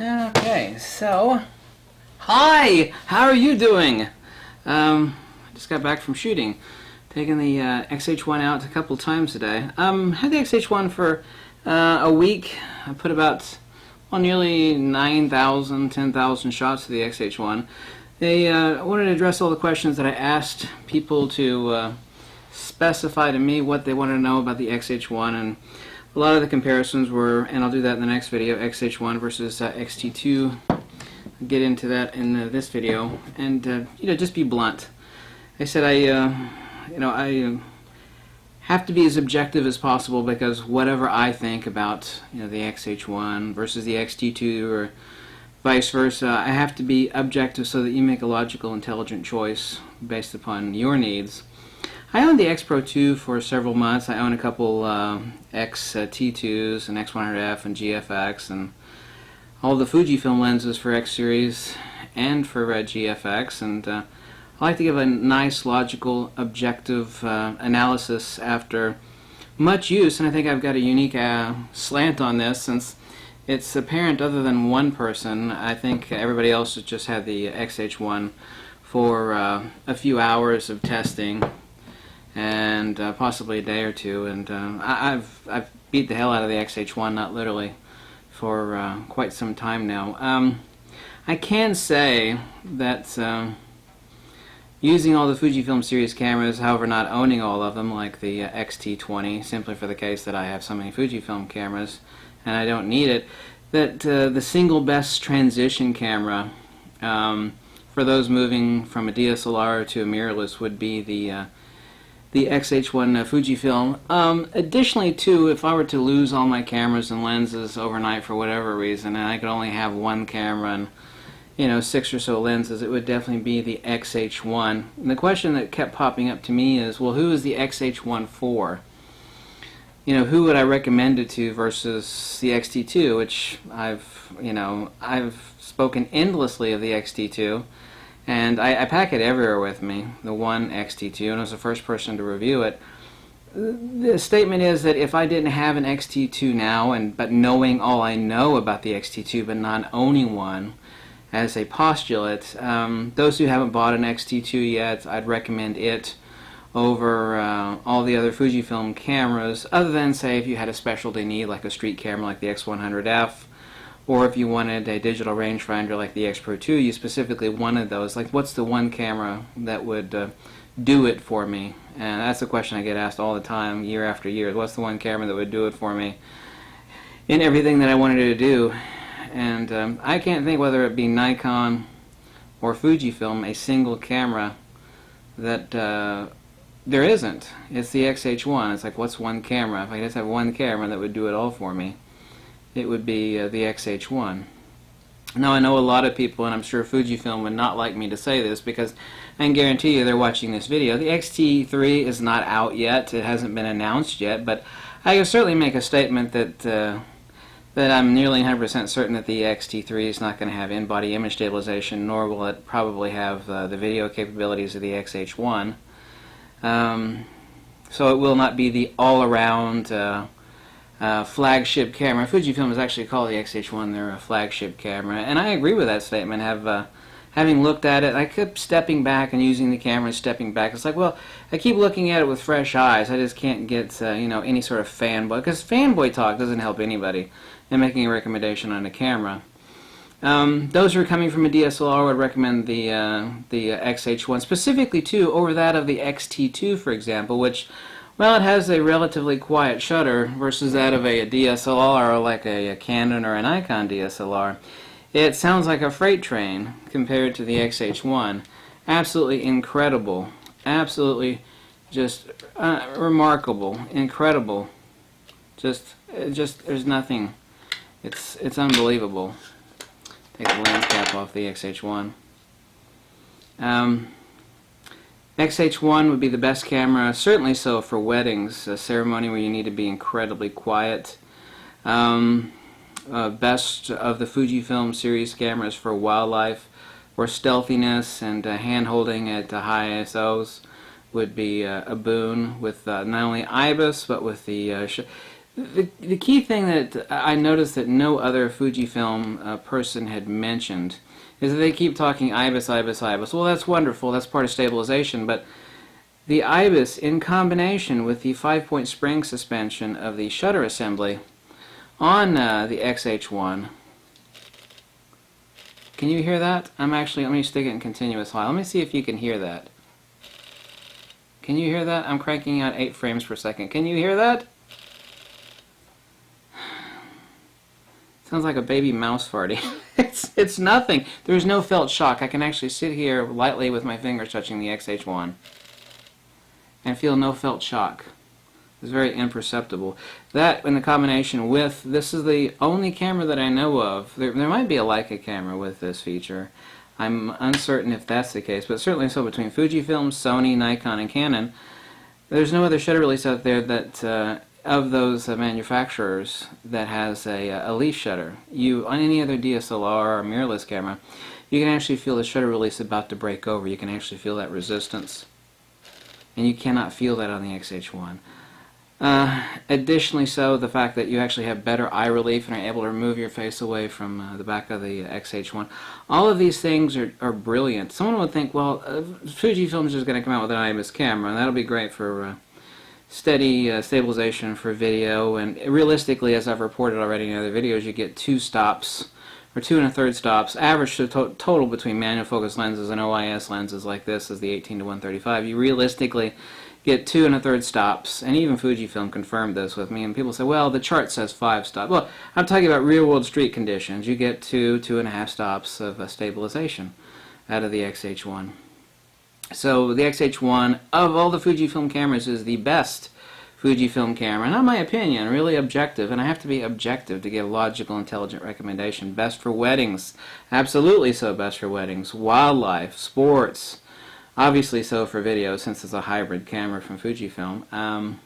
Okay, so hi, how are you doing? I just got back from shooting, taking the X-H1 out a couple times today. Had the X-H1 for a week. I put about nearly 9,000, 10,000 shots of the X-H1. They wanted to address all the questions that I asked people to specify to me what they wanted to know about the X-H1, and a lot of the comparisons were, and I'll do that in the next video, X-H1 versus X-T2. I'll get into that in this video, and just be blunt. I said I have to be as objective as possible, because whatever I think about the X-H1 versus the X-T2 or vice versa, I have to be objective so that you make a logical, intelligent choice based upon your needs. I owned the X Pro 2 for several months. I own a couple X-T2s and X100F and GFX and all the Fujifilm lenses for X series and for GFX, and I like to give a nice, logical, objective analysis after much use, and I think I've got a unique slant on this, since it's apparent other than one person. I think everybody else has just had the X-H1 for a few hours of testing and possibly a day or two, and I've beat the hell out of the X-H1, not literally, for quite some time now. I can say that using all the Fujifilm series cameras, however not owning all of them, like the X-T20, simply for the case that I have so many Fujifilm cameras and I don't need it, that the single best transition camera for those moving from a DSLR to a mirrorless would be the X-H1 Fujifilm. Additionally, too, if I were to lose all my cameras and lenses overnight for whatever reason, and I could only have one camera and 6 or so lenses, it would definitely be the X-H1. And the question that kept popping up to me is, well, who is the X-H1 for? Who would I recommend it to versus the X-T2, which I've spoken endlessly of the X-T2. And I pack it everywhere with me, the one X-T2, and I was the first person to review it. The statement is that if I didn't have an X-T2 now, but knowing all I know about the X-T2 but not owning one as a postulate, those who haven't bought an X-T2 yet, I'd recommend it over all the other Fujifilm cameras, other than, say, if you had a specialty need like a street camera like the X100F, or if you wanted a digital rangefinder like the X Pro 2, you specifically wanted those. Like, what's the one camera that would do it for me? And that's a question I get asked all the time, year after year. What's the one camera that would do it for me in everything that I wanted it to do? And I can't think, whether it be Nikon or Fujifilm, a single camera that there isn't. It's the X-H1. It's like, what's one camera? If I just have one camera that would do it all for me, it would be the X-H1. Now, I know a lot of people, and I'm sure Fujifilm would not like me to say this, because I can guarantee you they're watching this video. The X-T3 is not out yet. It hasn't been announced yet, but I can certainly make a statement that I'm nearly 100% certain that the X-T3 is not going to have in-body image stabilization, nor will it probably have the video capabilities of the X-H1. So it will not be the all-around flagship camera. Fujifilm has actually called the X-H1 their flagship camera, and I agree with that statement. Having looked at it, I kept stepping back and using the camera and stepping back. It's like, well, I keep looking at it with fresh eyes. I just can't get any sort of fanboy, because fanboy talk doesn't help anybody in making a recommendation on a camera. Those who are coming from a DSLR would recommend the X-H1 specifically, too, over that of the X-T2, for example, which, well, it has a relatively quiet shutter versus that of a DSLR, like a Canon or a Nikon DSLR. It sounds like a freight train compared to the X-H1. Absolutely incredible. Absolutely just remarkable. Incredible. Just there's nothing. It's unbelievable. Take the lens cap off the X-H1. X-H1 would be the best camera, certainly so for weddings, a ceremony where you need to be incredibly quiet. Best of the Fujifilm series cameras for wildlife, where stealthiness and hand-holding at high ISOs would be a boon, with not only IBIS, but with the The key thing that I noticed that no other Fujifilm person had mentioned is that they keep talking IBIS, IBIS, IBIS. Well, that's wonderful. That's part of stabilization. But the IBIS, in combination with the 5-point spring suspension of the shutter assembly on the X-H1, can you hear that? Let me stick it in continuous high. Let me see if you can hear that. Can you hear that? I'm cranking out 8 frames per second. Can you hear that? Sounds like a baby mouse farting. It's nothing. There's no felt shock. I can actually sit here lightly with my fingers touching the X-H1 and feel no felt shock. It's very imperceptible. That, in the combination with, this is the only camera that I know of. There might be a Leica camera with this feature. I'm uncertain if that's the case, but certainly so between Fujifilm, Sony, Nikon, and Canon. There's no other shutter release out there that, of those manufacturers, that has a leaf shutter. On any other DSLR or mirrorless camera, you can actually feel the shutter release about to break over. You can actually feel that resistance. And you cannot feel that on the X-H1. Additionally so, the fact that you actually have better eye relief and are able to remove your face away from the back of the X-H1. All of these things are brilliant. Someone would think, well, Fujifilm is just going to come out with an IBIS camera, and that'll be great for steady stabilization for video. And realistically, as I've reported already in other videos, you get 2 stops, or 2 1/3 stops, average to total between manual focus lenses and OIS lenses like this is the 18-135. You realistically get 2 1/3 stops, and even Fujifilm confirmed this with me, and people say, well, the chart says 5 stops. Well, I'm talking about real-world street conditions. You get 2 1/2 stops of stabilization out of the X-H1. So the X-H1, of all the Fujifilm cameras, is the best Fujifilm camera, and in my opinion, really objective, and I have to be objective to give logical, intelligent recommendation. Best for weddings, absolutely so best for weddings, wildlife, sports, obviously so for video since it's a hybrid camera from Fujifilm.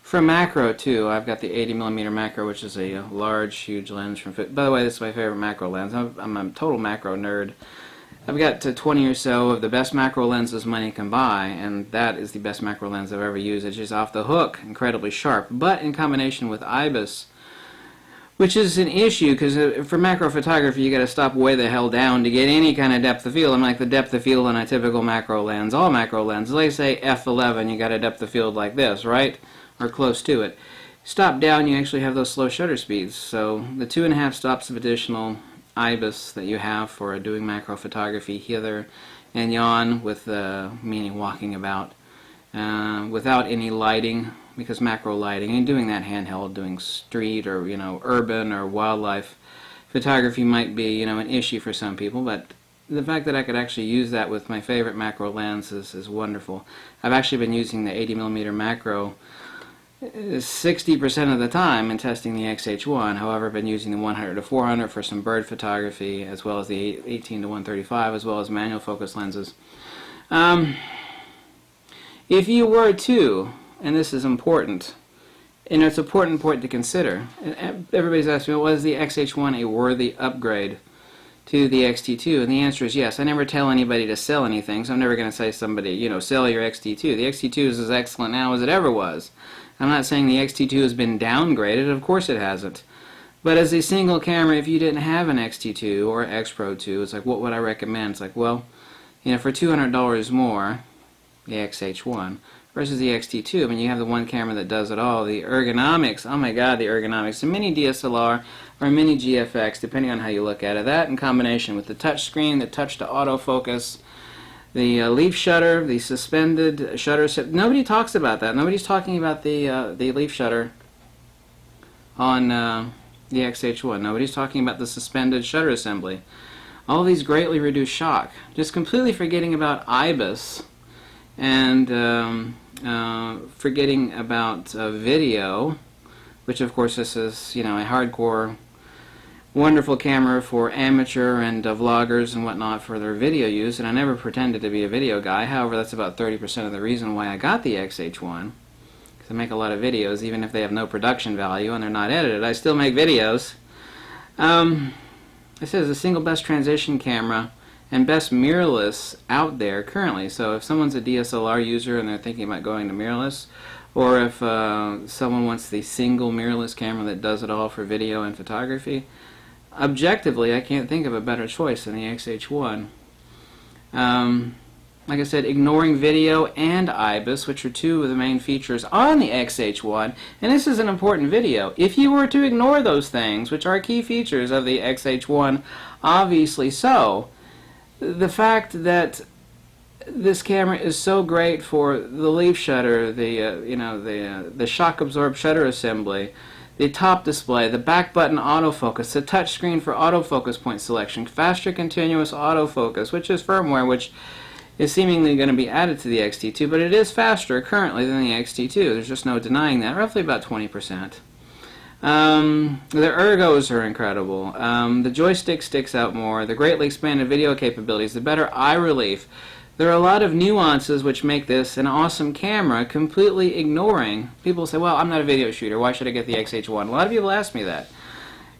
For macro too, I've got the 80mm macro, which is a large, huge lens from By the way, this is my favorite macro lens. I'm a total macro nerd. I've got 20 or so of the best macro lenses money can buy, and that is the best macro lens I've ever used. It's just off the hook, incredibly sharp. But in combination with IBIS, which is an issue because for macro photography you got to stop way the hell down to get any kind of depth of field. I'm like the depth of field on a typical macro lens. All macro lenses, they say f11, you got a depth of field like this, right? Or close to it. Stop down, you actually have those slow shutter speeds. So the 2 1/2 stops of additional IBIS that you have for doing macro photography hither and yon, with meaning walking about without any lighting, because macro lighting, and doing that handheld, doing street or urban or wildlife photography might be an issue for some people, but the fact that I could actually use that with my favorite macro lens is wonderful. I've actually been using the 80mm macro 60% of the time in testing the X-H1. However, I've been using the 100-400 for some bird photography, as well as the 18-135, as well as manual focus lenses. If you were to, and this is important, it's important point to consider. Everybody's asking me, well, is the X-H1 a worthy upgrade to the X-T2? And the answer is yes. I never tell anybody to sell anything, so I'm never going to say to somebody, sell your X-T2. The X-T2 is as excellent now as it ever was. I'm not saying the X-T2 has been downgraded. Of course it hasn't. But as a single camera, if you didn't have an X-T2 or X Pro 2, it's like, what would I recommend? It's like, well, for $200 more, the X-H1 versus the X-T2, I mean, you have the one camera that does it all. The ergonomics, oh my god, the ergonomics. The mini DSLR or mini GFX, depending on how you look at it. That in combination with the touch screen, the touch to autofocus, the leaf shutter, the suspended shutter. Nobody talks about that. Nobody's talking about the leaf shutter on the X-H1. Nobody's talking about the suspended shutter assembly. All these greatly reduce shock. Just completely forgetting about IBIS and forgetting about video, which of course this is a hardcore wonderful camera for amateur and vloggers and whatnot for their video use, and I never pretended to be a video guy. However, that's about 30% of the reason why I got the X-H1, because I make a lot of videos, even if they have no production value and they're not edited. I still make videos. I said it's the single best transition camera and best mirrorless out there currently. So if someone's a DSLR user and they're thinking about going to mirrorless, or if someone wants the single mirrorless camera that does it all for video and photography, objectively I can't think of a better choice than the X-H1. Like I said, ignoring video and IBIS, which are two of the main features on the X-H1, and this is an important video. If you were to ignore those things, which are key features of the X-H1, obviously so, the fact that this camera is so great for the leaf shutter, the shock-absorbed shutter assembly, the top display, the back button autofocus, the touch screen for autofocus point selection, faster continuous autofocus, which is firmware which is seemingly going to be added to the X-T2, but it is faster currently than the X-T2. There's just no denying that, roughly about 20%. The ergos are incredible. The joystick sticks out more. The greatly expanded video capabilities, the better eye relief. There are a lot of nuances which make this an awesome camera, completely ignoring. People say, well, I'm not a video shooter. Why should I get the X-H1? A lot of people ask me that.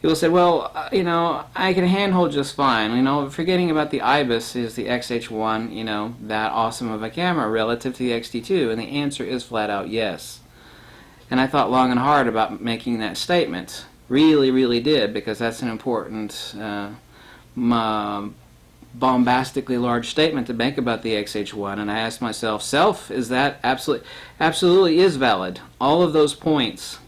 People say, well, I can handhold just fine. Forgetting about the IBIS, is the X-H1, that awesome of a camera relative to the X-T2? And the answer is flat out yes. And I thought long and hard about making that statement. Really, really did, because that's an important, bombastically large statement to make about the X-H1. And I asked myself, is that absolutely is valid? All of those points.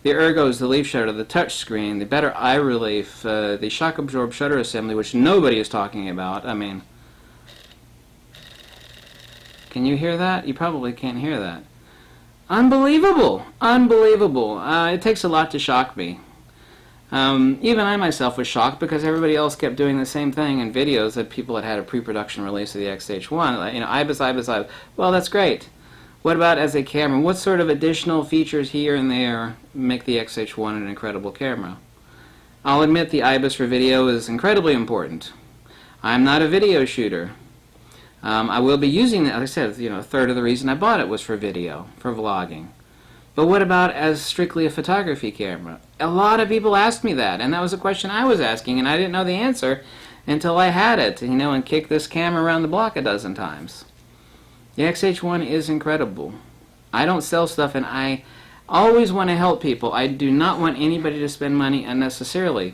The ergos, the leaf shutter, the touch screen, the better eye relief, the shock-absorbed shutter assembly, which nobody is talking about. I mean, can you hear that? You probably can't hear that. Unbelievable! Unbelievable! It takes a lot to shock me. Even I myself was shocked because everybody else kept doing the same thing in videos that people had a pre-production release of the X-H1. IBIS, IBIS, IBIS. Well, that's great. What about as a camera? What sort of additional features here and there make the X-H1 an incredible camera? I'll admit the IBIS for video is incredibly important. I'm not a video shooter. I will be using it, like I said, a third of the reason I bought it was for video, for vlogging. But what about as strictly a photography camera? A lot of people asked me that, and that was a question I was asking, and I didn't know the answer until I had it, and kicked this camera around the block a dozen times. The X-H1 is incredible. I don't sell stuff, and I always want to help people. I do not want anybody to spend money unnecessarily.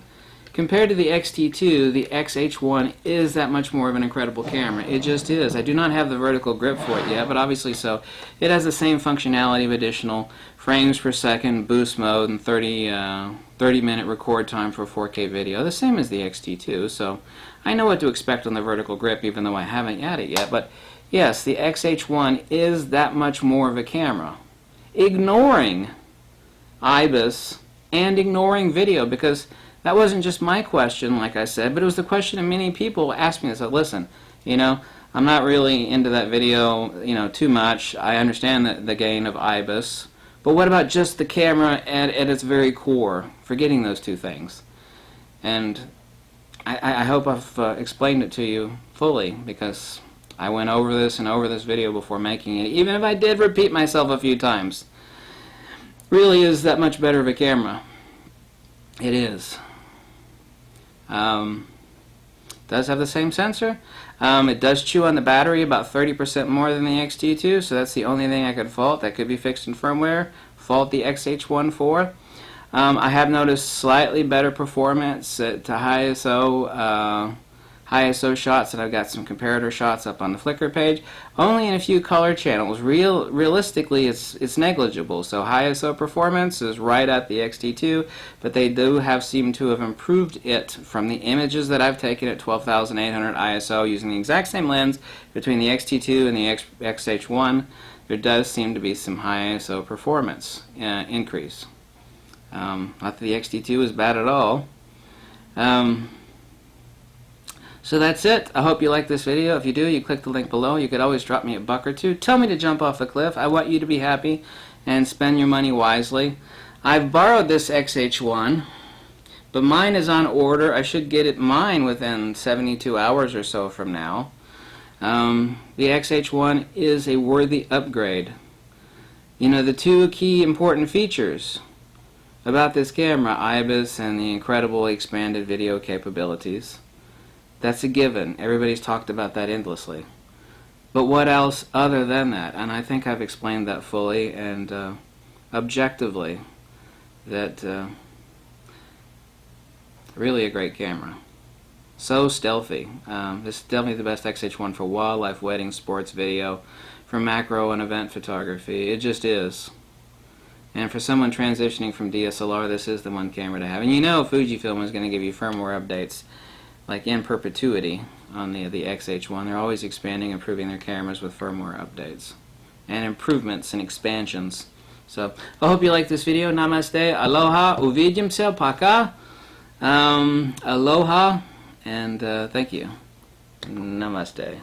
Compared to the X-T2, the X-H1 is that much more of an incredible camera. It just is. I do not have the vertical grip for it yet, but obviously so. It has the same functionality of additional frames per second, boost mode, and 30-minute record time for 4K video, the same as the X-T2, so I know what to expect on the vertical grip, even though I haven't had it yet. But yes, the X-H1 is that much more of a camera, ignoring IBIS and ignoring video, because that wasn't just my question, like I said, but it was the question of many people asked me. They said, listen, I'm not really into that video, too much. I understand the gain of IBIS, but what about just the camera at its very core, forgetting those two things? And I hope I've explained it to you fully, because I went over this and over this video before making it, even if I did repeat myself a few times. Really is that much better of a camera. It is. Does have the same sensor. It does chew on the battery about 30% more than the X-T2, so that's the only thing I could fault. That could be fixed in firmware. Fault the X-H1 for. I have noticed slightly better performance at high ISO shots, and I've got some comparator shots up on the Flickr page. Only in a few color channels. Realistically, it's negligible. So high ISO performance is right at the X-T2, but they do seem to have improved it from the images that I've taken at 12,800 ISO using the exact same lens between the X-T2 and the X-H1. There does seem to be some high ISO performance increase. Not that the X-T2 is bad at all. So that's it. I hope you like this video. If you do, you click the link below. You could always drop me a buck or two. Tell me to jump off a cliff. I want you to be happy and spend your money wisely. I've borrowed this X-H1, but mine is on order. I should get mine within 72 hours or so from now. The X-H1 is a worthy upgrade. The two key important features about this camera, IBIS and the incredible expanded video capabilities. That's a given. Everybody's talked about that endlessly. But what else other than that? And I think I've explained that fully and objectively, that really a great camera. So stealthy. This is definitely the best X-H1 for wildlife, wedding, sports video, for macro and event photography. It just is. And for someone transitioning from DSLR, this is the one camera to have. And you know Fujifilm is going to give you firmware updates like in perpetuity on the X-H1. They're always expanding, improving their cameras with firmware updates and improvements and expansions. So I hope you like this video. Namaste, aloha, uvidimся, пока, aloha, and thank you. Namaste.